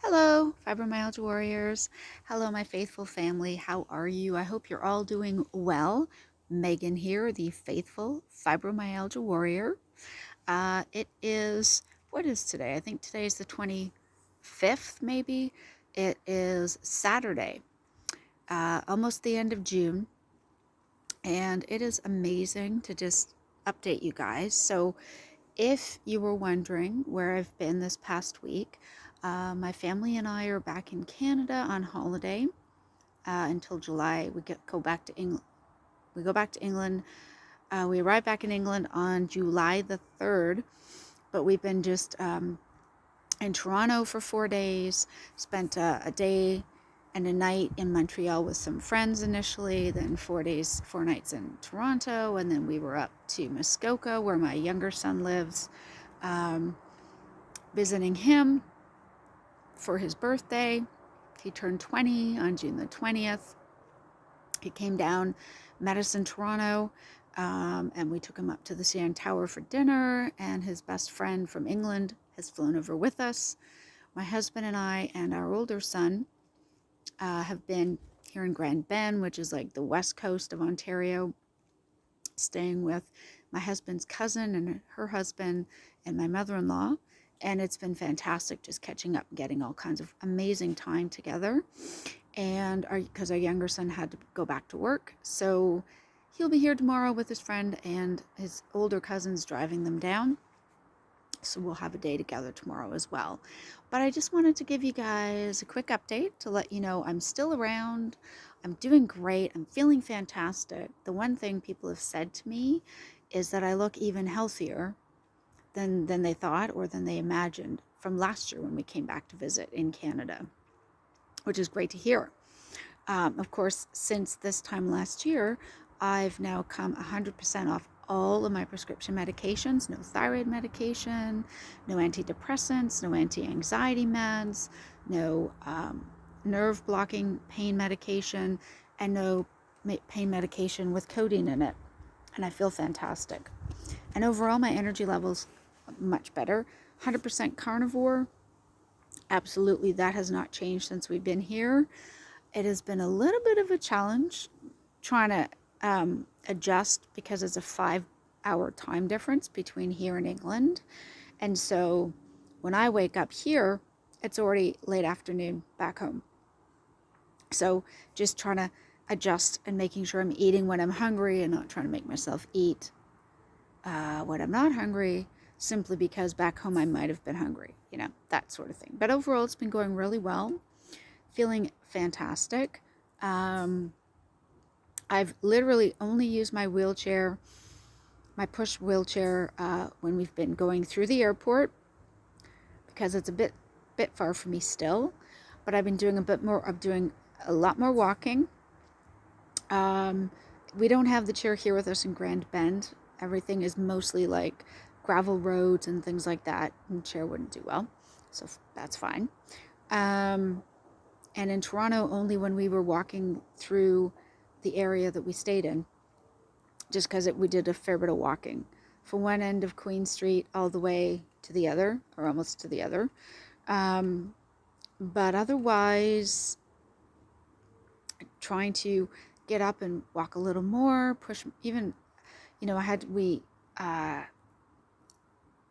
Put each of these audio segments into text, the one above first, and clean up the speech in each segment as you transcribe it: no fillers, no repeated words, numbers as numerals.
Hello, fibromyalgia warriors. Hello, my faithful family. How are you? I hope you're all doing well. Megan here, the faithful fibromyalgia warrior. It is, what is today? I think today is the 25th, maybe. It is Saturday, almost the end of June. And it is amazing to just update you guys. So, if you were wondering where I've been this past week, my family and I are back in Canada on holiday until July. Go back to England. We go back to England. We arrive back in England on July the 3rd, but we've been just in Toronto for 4 days, spent a day and a night in Montreal with some friends initially, then 4 days, 4 nights in Toronto, and then we were up to Muskoka where my younger son lives, um, visiting him for his birthday. He turned 20 on June the 20th. He came down, met us in Toronto, and we took him up to the CN Tower for dinner, and his best friend from England has flown over with us. My husband and I and our older son have been here in Grand Bend, which is like the west coast of Ontario, staying with my husband's cousin and her husband and my mother-in-law. And it's been fantastic just catching up, getting all kinds of amazing time together. And because our younger son had to go back to work, so he'll be here tomorrow with his friend, and his older cousin's driving them down. So we'll have a day together tomorrow as well. But I just wanted to give you guys a quick update to let you know I'm still around. I'm doing great. I'm feeling fantastic. The one thing people have said to me is that I look even healthier than they thought or than they imagined from last year when we came back to visit in Canada, which is great to hear. Of course, since this time last year, I've now come 100% off all of my prescription medications. No thyroid medication, no antidepressants, no anti-anxiety meds, no nerve blocking pain medication, and no pain medication with codeine in it. And I feel fantastic. And overall, my energy levels much better. 100% carnivore. Absolutely, that has not changed since we've been here. It has been a little bit of a challenge trying to adjust because it's a 5-hour time difference between here and England. And so when I wake up here, it's already late afternoon back home. So just trying to adjust and making sure I'm eating when I'm hungry and not trying to make myself eat when I'm not hungry, simply because back home I might have been hungry, that sort of thing. But overall, it's been going really well. Feeling fantastic. I've literally only used my wheelchair, my push wheelchair, when we've been going through the airport, because it's a bit far for me still. But I've been doing a lot more walking. We don't have the chair here with us in Grand Bend. Everything is mostly like gravel roads and things like that, and the chair wouldn't do well, so that's fine. And in Toronto, only when we were walking through the area that we stayed in, just because we did a fair bit of walking from one end of Queen Street all the way to the other, or almost to the other. But otherwise, trying to get up and walk a little more, push even,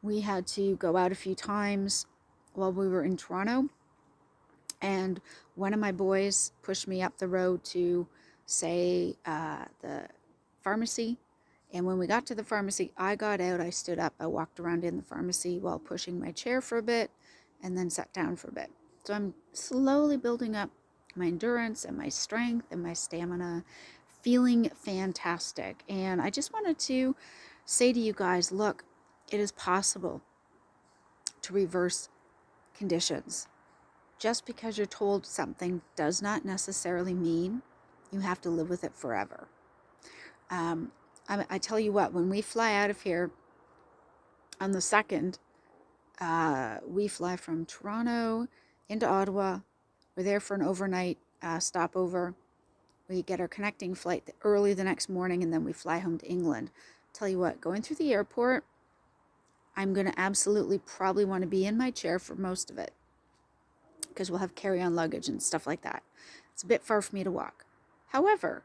we had to go out a few times while we were in Toronto. And one of my boys pushed me up the road to, say, the pharmacy. And when we got to the pharmacy, I got out, I stood up, I walked around in the pharmacy while pushing my chair for a bit, and then sat down for a bit. So I'm slowly building up my endurance and my strength and my stamina, feeling fantastic. And I just wanted to say to you guys, look, it is possible to reverse conditions. Just because you're told something does not necessarily mean you have to live with it forever. I tell you what, when we fly out of here on the 2nd, we fly from Toronto into Ottawa. We're there for an overnight stopover. We get our connecting flight early the next morning, and then we fly home to England. Tell you what, going through the airport, I'm going to absolutely probably want to be in my chair for most of it. because we'll have carry-on luggage and stuff like that. It's a bit far for me to walk. However,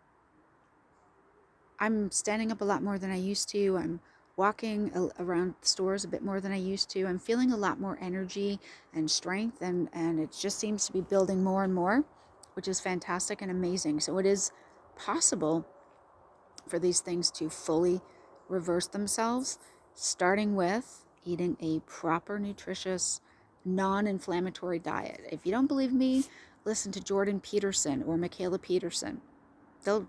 I'm standing up a lot more than I used to. I'm walking around the stores a bit more than I used to. I'm feeling a lot more energy and strength, and it just seems to be building more and more, which is fantastic and amazing. So it is possible for these things to fully reverse themselves, starting with eating a proper, nutritious, non-inflammatory diet. If you don't believe me, listen to Jordan Peterson or Michaela Peterson. They'll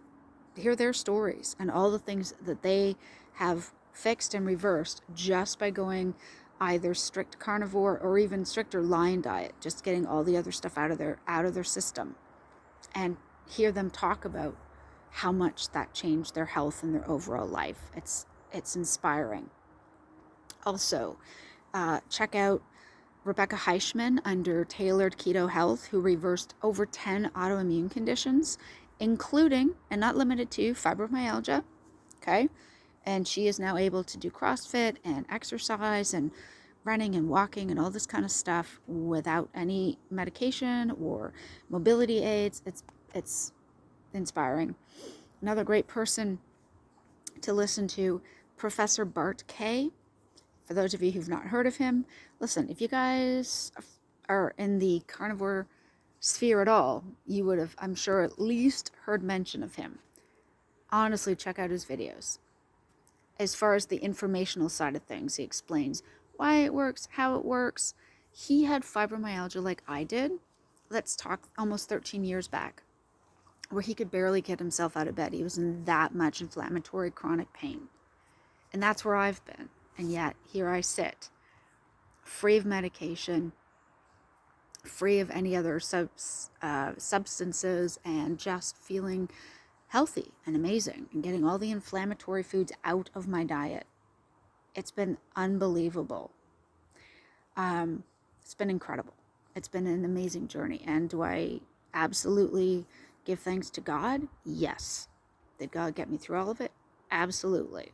hear their stories and all the things that they have fixed and reversed just by going either strict carnivore or even stricter lion diet, just getting all the other stuff out of their system, and hear them talk about how much that changed their health and their overall life. It's inspiring. Also, check out Rebecca Heischman under Tailored Keto Health, who reversed over 10 autoimmune conditions, including, and not limited to, fibromyalgia. Okay? And she is now able to do CrossFit and exercise and running and walking and all this kind of stuff without any medication or mobility aids. It's inspiring. Another great person to listen to, Professor Bart Kay. For those of you who've not heard of him, listen, if you guys are in the carnivore sphere at all, you would have, I'm sure, at least heard mention of him. Honestly, check out his videos. As far as the informational side of things, he explains why it works, how it works. He had fibromyalgia like I did. Let's talk almost 13 years back, where he could barely get himself out of bed. He was in that much inflammatory chronic pain. And that's where I've been. And yet, here I sit, free of medication, free of any other substances, and just feeling healthy and amazing and getting all the inflammatory foods out of my diet. It's been unbelievable. It's been incredible. It's been an amazing journey. And do I absolutely give thanks to God? Yes. Did God get me through all of it? Absolutely.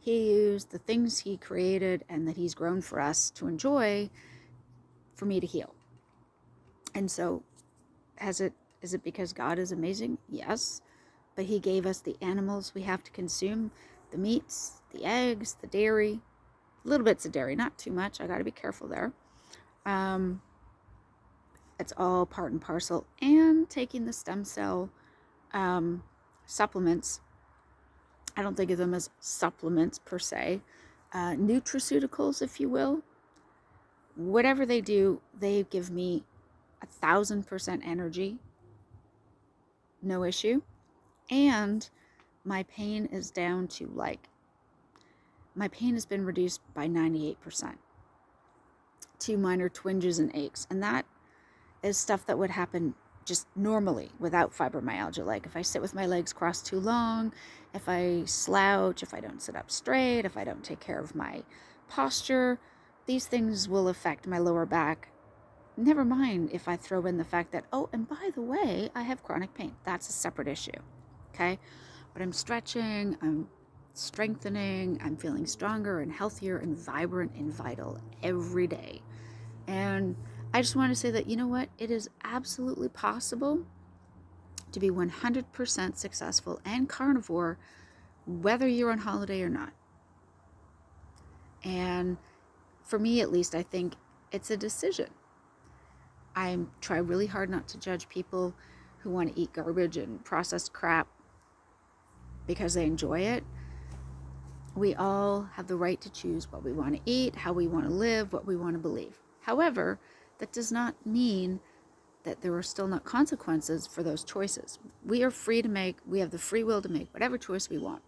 He used the things he created and that he's grown for us to enjoy for me to heal. And so, is it because God is amazing? Yes. But he gave us the animals we have to consume, the meats, the eggs, the dairy, little bits of dairy, not too much. I got to be careful there. It's all part and parcel. And taking the stem cell supplements, I don't think of them as supplements per se, nutraceuticals, if you will. Whatever they do, they give me 1,000% energy, no issue. And my pain is down to my pain has been reduced by 98%. 2 minor twinges and aches. And that is stuff that would happen just normally without fibromyalgia. Like if I sit with my legs crossed too long, if I slouch, if I don't sit up straight, if I don't take care of my posture, these things will affect my lower back. Never mind if I throw in the fact that, oh, and by the way, I have chronic pain. That's a separate issue. Okay? But I'm stretching, I'm strengthening, I'm feeling stronger and healthier and vibrant and vital every day. And I just want to say that, you know what? It is absolutely possible to be 100% successful and carnivore, whether you're on holiday or not. And for me, at least, I think it's a decision. I try really hard not to judge people who want to eat garbage and processed crap because they enjoy it. We all have the right to choose what we want to eat, how we want to live, what we want to believe. However, that does not mean that there are still not consequences for those choices. We are free to make, we have the free will to make whatever choice we want.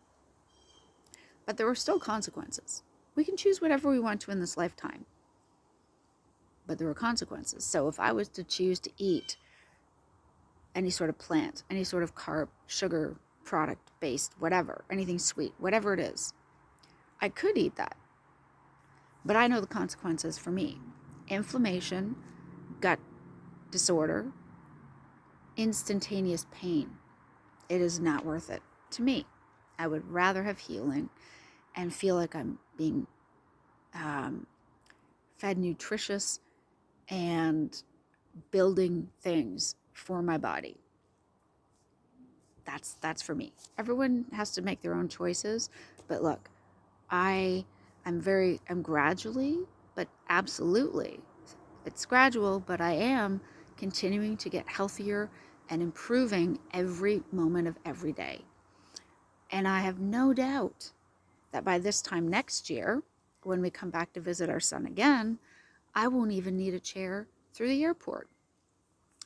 But there are still consequences. We can choose whatever we want to in this lifetime. But there are consequences. So if I was to choose to eat any sort of plant, any sort of carb, sugar, product based, whatever, anything sweet, whatever it is, I could eat that. But I know the consequences for me. Inflammation, gut disorder, instantaneous pain. It is not worth it to me. I would rather have healing and feel like I'm being fed nutritious and building things for my body. That's for me. Everyone has to make their own choices, but look, I'm gradually, but absolutely, it's gradual, but I am continuing to get healthier and improving every moment of every day. And I have no doubt that by this time next year, when we come back to visit our son again, I won't even need a chair through the airport.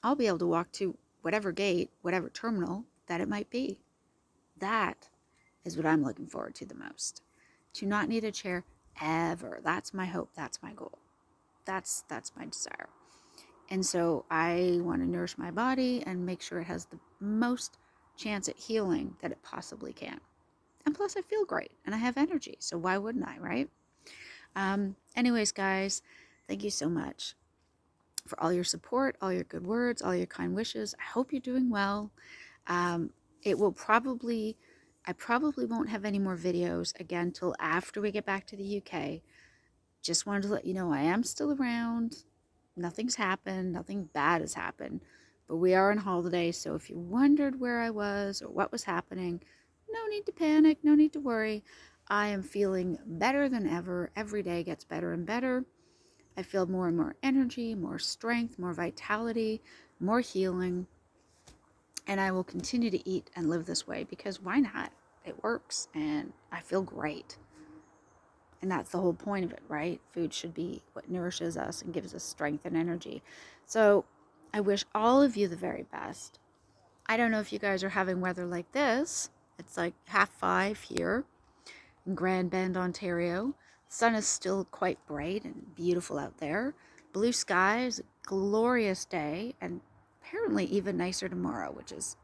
I'll be able to walk to whatever gate, whatever terminal that it might be. That is what I'm looking forward to the most. To not need a chair ever. That's my hope. That's my goal. That's my desire. And so I want to nourish my body and make sure it has the most chance at healing that it possibly can. And plus I feel great and I have energy. So why wouldn't I, right? Anyways, guys, thank you so much for all your support, all your good words, all your kind wishes. I hope you're doing well. It will probably, I probably won't have any more videos again till after we get back to the UK. Just wanted to let you know I am still around. Nothing's happened. Nothing bad has happened. But we are on holiday, so if you wondered where I was or what was happening, no need to panic, no need to worry. I am feeling better than ever. Every day gets better and better. I feel more and more energy, more strength, more vitality, more healing. And I will continue to eat and live this way because why not? It works and I feel great. And that's the whole point of it, right? Food should be what nourishes us and gives us strength and energy. So I wish all of you the very best. I don't know if you guys are having weather like this. It's like 5:30 here in Grand Bend, Ontario. The sun is still quite bright and beautiful out there. Blue skies, glorious day, and apparently even nicer tomorrow, which is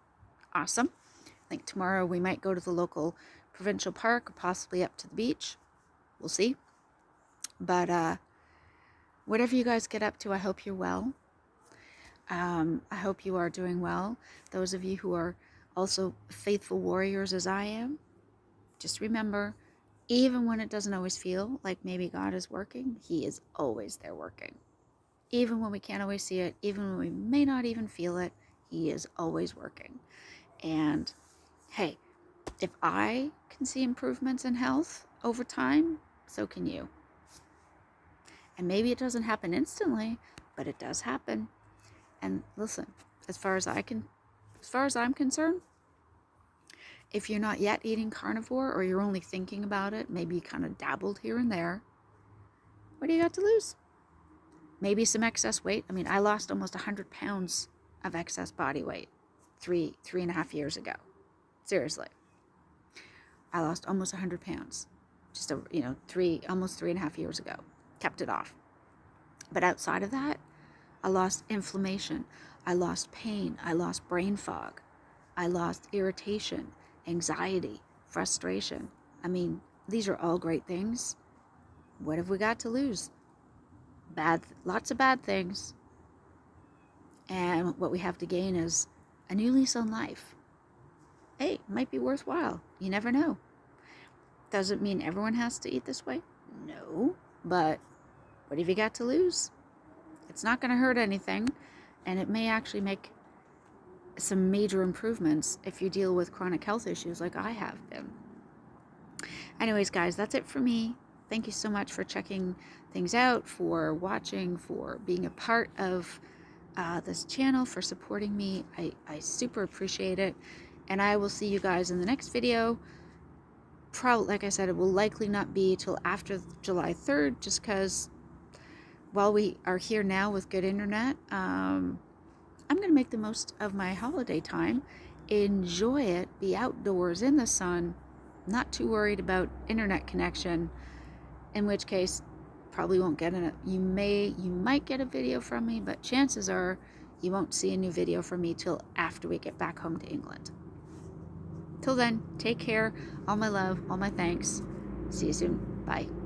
awesome. I think tomorrow we might go to the local provincial park, or possibly up to the beach. We'll see. But whatever you guys get up to, I hope you're well. I hope you are doing well. Those of you who are also faithful warriors as I am, just remember, even when it doesn't always feel like maybe God is working, He is always there working. Even when we can't always see it, even when we may not even feel it, He is always working. And hey, if I can see improvements in health over time, so can you. And maybe it doesn't happen instantly, but it does happen. And listen, as far as I'm concerned, if you're not yet eating carnivore or you're only thinking about it, maybe you kind of dabbled here and there, what do you got to lose? Maybe some excess weight. I mean, I lost almost 100 pounds of excess body weight three and a half years ago. Seriously. I lost almost 100 pounds just almost 3.5 years ago. Kept it off. But outside of that, I lost inflammation. I lost pain. I lost brain fog. I lost irritation, anxiety, frustration. I mean, these are all great things. What have we got to lose? Lots of bad things. And what we have to gain is a new lease on life. Hey, it might be worthwhile. You never know. Doesn't mean everyone has to eat this way. No, but what have you got to lose? It's not going to hurt anything, and it may actually make some major improvements if you deal with chronic health issues like I have been. Anyways, guys, that's it for me. Thank you so much for checking things out, for watching, for being a part of this channel, for supporting me. I super appreciate it, and I will see you guys in the next video. Probably, like I said, it will likely not be till after July 3rd, just because while we are here now with good internet, I'm going to make the most of my holiday time, enjoy it, be outdoors in the sun, not too worried about internet connection, in which case probably won't get it. You might get a video from me, but chances are you won't see a new video from me till after we get back home to England. Till then, take care. All my love, all my thanks. See you soon. Bye.